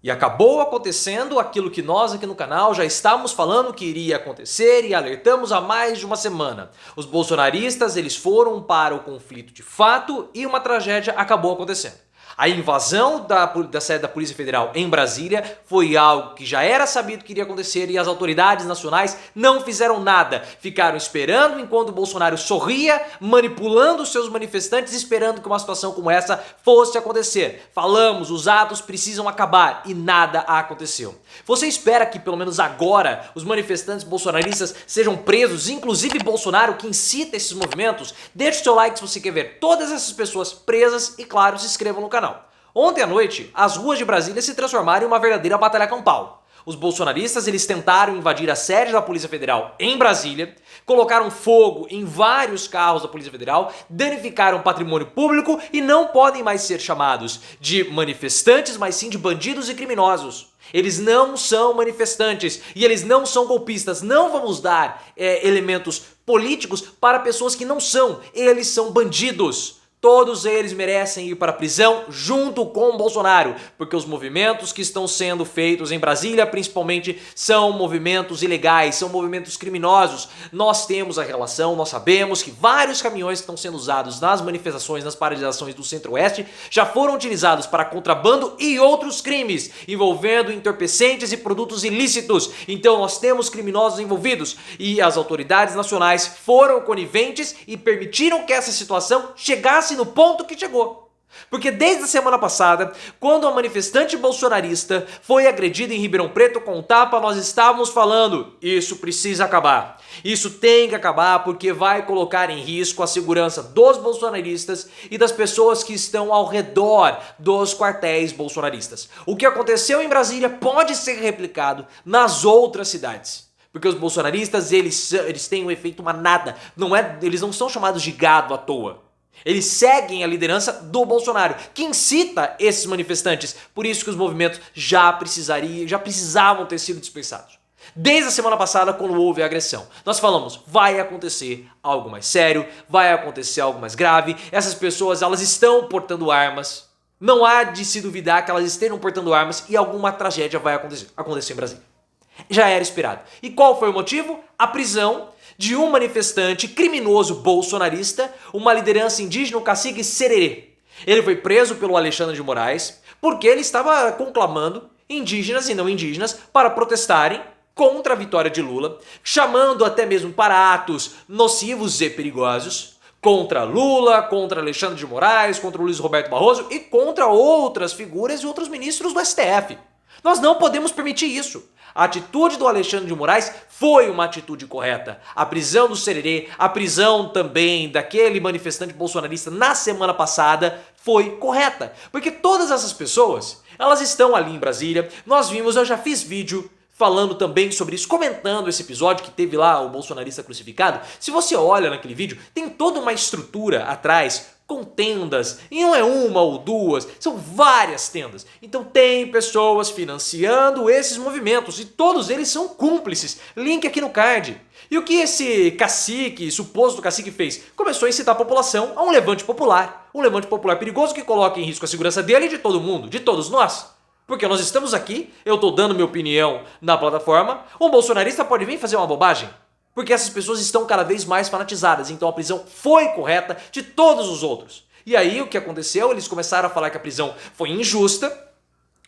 E acabou acontecendo aquilo que nós aqui no canal já estávamos falando que iria acontecer e alertamos há mais de uma semana. Os bolsonaristas eles foram para o conflito de fato e uma tragédia acabou acontecendo. A invasão da sede da Polícia Federal em Brasília foi algo que já era sabido que iria acontecer e as autoridades nacionais não fizeram nada. Ficaram esperando enquanto o Bolsonaro sorria, manipulando os seus manifestantes, esperando que uma situação como essa fosse acontecer. Falamos, os atos precisam acabar e nada aconteceu. Você espera que pelo menos agora os manifestantes bolsonaristas sejam presos, inclusive Bolsonaro que incita esses movimentos? Deixe o seu like se você quer ver todas essas pessoas presas e claro, se inscreva no canal. Ontem à noite, as ruas de Brasília se transformaram em uma verdadeira batalha campal. Os bolsonaristas eles tentaram invadir a sede da Polícia Federal em Brasília, colocaram fogo em vários carros da Polícia Federal, danificaram patrimônio público e não podem mais ser chamados de manifestantes, mas sim de bandidos e criminosos. Eles não são manifestantes e eles não são golpistas. Não vamos dar elementos políticos para pessoas que não são. Eles são bandidos. Todos eles merecem ir para a prisão junto com o Bolsonaro, porque os movimentos que estão sendo feitos em Brasília, principalmente, são movimentos ilegais, são movimentos criminosos. Nós temos a relação, nós sabemos que vários caminhões que estão sendo usados nas manifestações, nas paralisações do Centro-Oeste, já foram utilizados para contrabando e outros crimes, envolvendo entorpecentes e produtos ilícitos. Então nós temos criminosos envolvidos e as autoridades nacionais foram coniventes e permitiram que essa situação chegasse no ponto que chegou. Porque desde a semana passada, quando a manifestante bolsonarista foi agredida em Ribeirão Preto com tapa, nós estávamos falando, isso precisa acabar. Isso tem que acabar porque vai colocar em risco a segurança dos bolsonaristas e das pessoas que estão ao redor dos quartéis bolsonaristas. O que aconteceu em Brasília pode ser replicado nas outras cidades. Porque os bolsonaristas, eles têm um efeito manada. Eles não são chamados de gado à toa. Eles seguem a liderança do Bolsonaro, que incita esses manifestantes. Por isso que os movimentos já precisavam ter sido dispersados. Desde a semana passada, quando houve a agressão, nós falamos, vai acontecer algo mais sério, vai acontecer algo mais grave. Essas pessoas, elas estão portando armas. Não há de se duvidar que elas estejam portando armas e alguma tragédia vai acontecer em Brasília. Já era esperado. E qual foi o motivo? A prisão de um manifestante criminoso bolsonarista, uma liderança indígena, o cacique Sererê. Ele foi preso pelo Alexandre de Moraes porque ele estava conclamando indígenas e não indígenas para protestarem contra a vitória de Lula, chamando até mesmo para atos nocivos e perigosos contra Lula, contra Alexandre de Moraes, contra o Luiz Roberto Barroso e contra outras figuras e outros ministros do STF. Nós não podemos permitir isso. A atitude do Alexandre de Moraes foi uma atitude correta. A prisão do Sererê, a prisão também daquele manifestante bolsonarista na semana passada foi correta. Porque todas essas pessoas, elas estão ali em Brasília. Nós vimos, eu já fiz vídeo falando também sobre isso, comentando esse episódio que teve lá o bolsonarista crucificado. Se você olha naquele vídeo, tem toda uma estrutura atrás com tendas, e não é uma ou duas, são várias tendas. Então tem pessoas financiando esses movimentos e todos eles são cúmplices. Link aqui no card. E o que esse cacique, suposto cacique fez? Começou a incitar a população a um levante popular perigoso que coloca em risco a segurança dele e de todo mundo, de todos nós. Porque nós estamos aqui, eu estou dando minha opinião na plataforma, um bolsonarista pode vir fazer uma bobagem. Porque essas pessoas estão cada vez mais fanatizadas, então a prisão foi correta de todos os outros. E aí o que aconteceu? Eles começaram a falar que a prisão foi injusta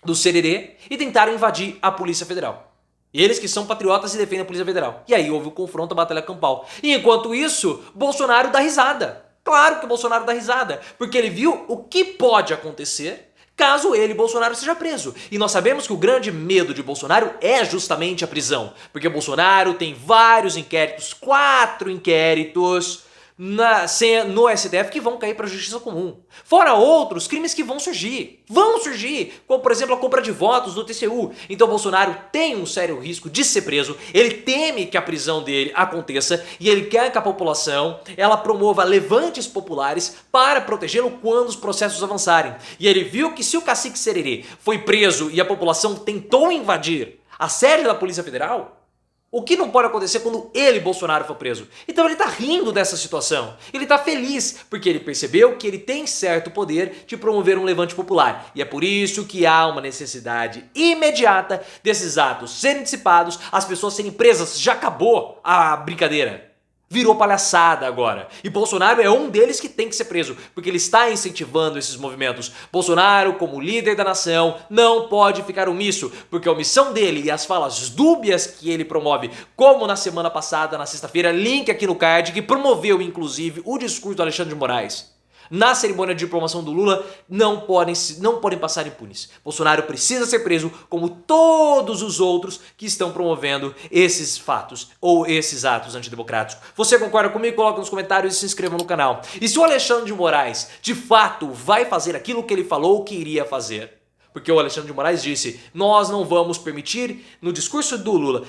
do Sererê e tentaram invadir a Polícia Federal. Eles que são patriotas e defendem a Polícia Federal. E aí houve o confronto, a batalha campal. E enquanto isso, Bolsonaro dá risada. Claro que o Bolsonaro dá risada, porque ele viu o que pode acontecer caso ele, Bolsonaro, seja preso. E nós sabemos que o grande medo de Bolsonaro é justamente a prisão. Porque Bolsonaro tem vários inquéritos, 4 inquéritos no STF que vão cair para a justiça comum. Fora outros crimes que vão surgir. Como por exemplo a compra de votos do TCU. Então Bolsonaro tem um sério risco de ser preso. Ele teme que a prisão dele aconteça e ele quer que a população ela promova levantes populares para protegê-lo quando os processos avançarem. E ele viu que se o cacique Sererê foi preso e a população tentou invadir a sede da Polícia Federal, O que não pode acontecer quando ele, Bolsonaro, for preso? Então ele tá rindo dessa situação. Ele tá feliz porque ele percebeu que ele tem certo poder de promover um levante popular. E é por isso que há uma necessidade imediata desses atos serem dissipados, as pessoas serem presas. Já acabou a brincadeira. Virou palhaçada agora. E Bolsonaro é um deles que tem que ser preso, porque ele está incentivando esses movimentos. Bolsonaro, como líder da nação, não pode ficar omisso, porque a omissão dele e as falas dúbias que ele promove, como na semana passada, na sexta-feira, link aqui no card, que promoveu inclusive o discurso do Alexandre de Moraes na cerimônia de diplomação do Lula, não podem passar impunes. Bolsonaro precisa ser preso, como todos os outros que estão promovendo esses fatos ou esses atos antidemocráticos. Você concorda comigo? Coloca nos comentários e se inscreva no canal. E se o Alexandre de Moraes de fato vai fazer aquilo que ele falou que iria fazer? Porque o Alexandre de Moraes disse, nós não vamos permitir, no discurso do Lula,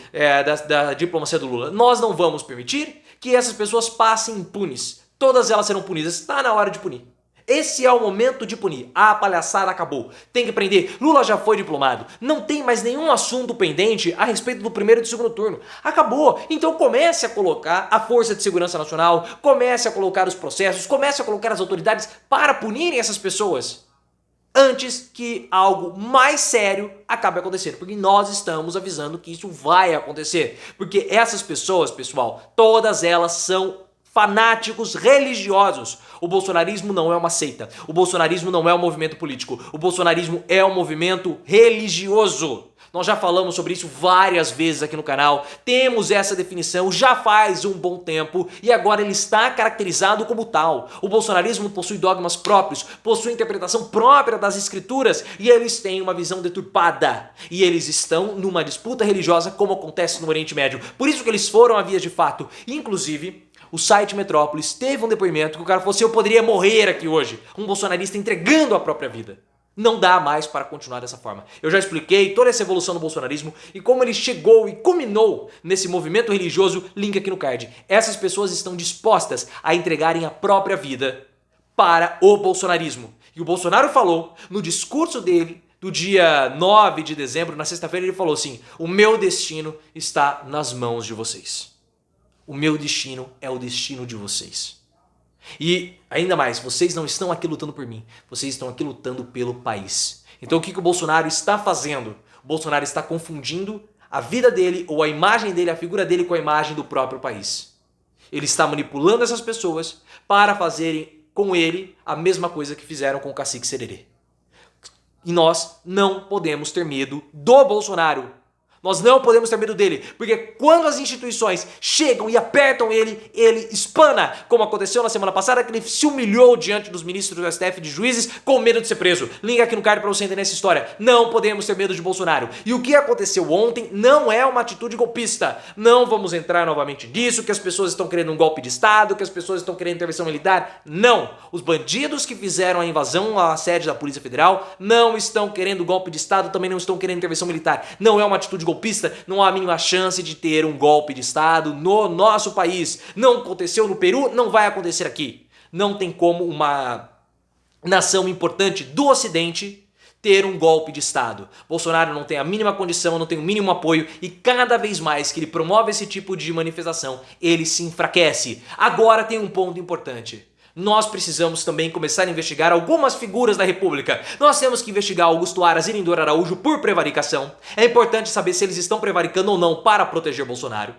da diplomacia do Lula, nós não vamos permitir que essas pessoas passem impunes. Todas elas serão punidas. Está na hora de punir. Esse é o momento de punir. A palhaçada acabou. Tem que prender. Lula já foi diplomado. Não tem mais nenhum assunto pendente a respeito do primeiro e do segundo turno. Acabou. Então comece a colocar a Força de Segurança Nacional, comece a colocar os processos, comece a colocar as autoridades para punirem essas pessoas antes que algo mais sério acabe acontecendo. Porque nós estamos avisando que isso vai acontecer. Porque essas pessoas, pessoal, todas elas são fanáticos religiosos. O bolsonarismo não é uma seita. O bolsonarismo não é um movimento político. O bolsonarismo é um movimento religioso. Nós já falamos sobre isso várias vezes aqui no canal. Temos essa definição já faz um bom tempo e agora ele está caracterizado como tal. O bolsonarismo possui dogmas próprios, possui interpretação própria das escrituras e eles têm uma visão deturpada. E eles estão numa disputa religiosa como acontece no Oriente Médio. Por isso que eles foram a vias de fato. Inclusive, o site Metrópolis teve um depoimento que o cara falou assim, eu poderia morrer aqui hoje. Um bolsonarista entregando a própria vida. Não dá mais para continuar dessa forma. Eu já expliquei toda essa evolução do bolsonarismo e como ele chegou e culminou nesse movimento religioso, link aqui no card. Essas pessoas estão dispostas a entregarem a própria vida para o bolsonarismo. E o Bolsonaro falou no discurso dele do dia 9 de dezembro, na sexta-feira, ele falou assim, o meu destino está nas mãos de vocês. O meu destino é o destino de vocês. E ainda mais, vocês não estão aqui lutando por mim, vocês estão aqui lutando pelo país. Então o que o Bolsonaro está fazendo? O Bolsonaro está confundindo a vida dele ou a imagem dele, a figura dele com a imagem do próprio país. Ele está manipulando essas pessoas para fazerem com ele a mesma coisa que fizeram com o Cacique Sererê. E nós não podemos ter medo do Bolsonaro. Nós não podemos ter medo dele, porque quando as instituições chegam e apertam ele, ele espana, como aconteceu na semana passada, que ele se humilhou diante dos ministros do STF de juízes com medo de ser preso. Link aqui no card para você entender essa história. Não podemos ter medo de Bolsonaro. E o que aconteceu ontem não é uma atitude golpista. Não vamos entrar novamente nisso, que as pessoas estão querendo um golpe de Estado, que as pessoas estão querendo intervenção militar. Não. Os bandidos que fizeram a invasão à sede da Polícia Federal não estão querendo golpe de Estado, também não estão querendo intervenção militar. Não é uma atitude golpista, não há a mínima chance de ter um golpe de Estado no nosso país. Não aconteceu no Peru, não vai acontecer aqui. Não tem como uma nação importante do Ocidente ter um golpe de Estado. Bolsonaro não tem a mínima condição, não tem o mínimo apoio e cada vez mais que ele promove esse tipo de manifestação, ele se enfraquece. Agora tem um ponto importante. Nós precisamos também começar a investigar algumas figuras da República. Nós temos que investigar Augusto Aras e Lindor Araújo por prevaricação. É importante saber se eles estão prevaricando ou não para proteger Bolsonaro.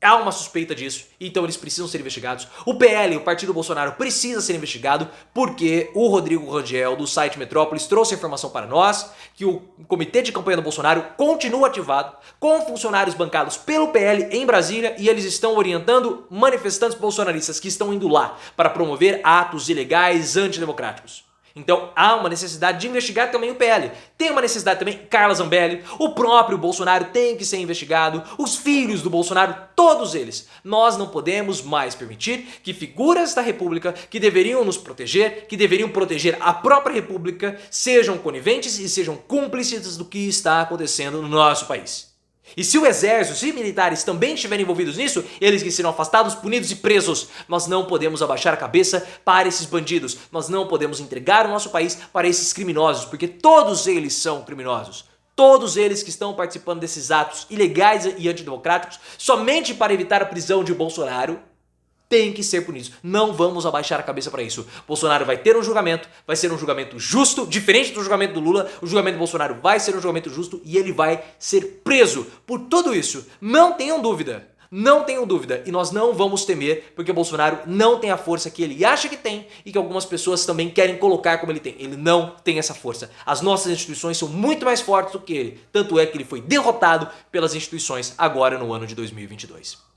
Há uma suspeita disso, então eles precisam ser investigados. O PL, o Partido Bolsonaro, precisa ser investigado porque o Rodrigo Rangel, do site Metrópolis, trouxe a informação para nós que o comitê de campanha do Bolsonaro continua ativado com funcionários bancados pelo PL em Brasília e eles estão orientando manifestantes bolsonaristas que estão indo lá para promover atos ilegais antidemocráticos. Então há uma necessidade de investigar também o PL. Tem uma necessidade também Carla Zambelli, o próprio Bolsonaro tem que ser investigado, os filhos do Bolsonaro, todos eles. Nós não podemos mais permitir que figuras da República que deveriam nos proteger, que deveriam proteger a própria República, sejam coniventes e sejam cúmplices do que está acontecendo no nosso país. E se o exército, se militares também estiverem envolvidos nisso, eles que serão afastados, punidos e presos. Nós não podemos abaixar a cabeça para esses bandidos. Nós não podemos entregar o nosso país para esses criminosos, porque todos eles são criminosos. todos eles que estão participando desses atos ilegais e antidemocráticos somente para evitar a prisão de Bolsonaro, tem que ser punidos. Não vamos abaixar a cabeça para isso. Bolsonaro vai ter um julgamento, vai ser um julgamento justo, diferente do julgamento do Lula. O julgamento do Bolsonaro vai ser um julgamento justo e ele vai ser preso por tudo isso. Não tenham dúvida. Não tenham dúvida. E nós não vamos temer, porque o Bolsonaro não tem a força que ele acha que tem e que algumas pessoas também querem colocar como ele tem. Ele não tem essa força. As nossas instituições são muito mais fortes do que ele. Tanto é que ele foi derrotado pelas instituições agora no ano de 2022.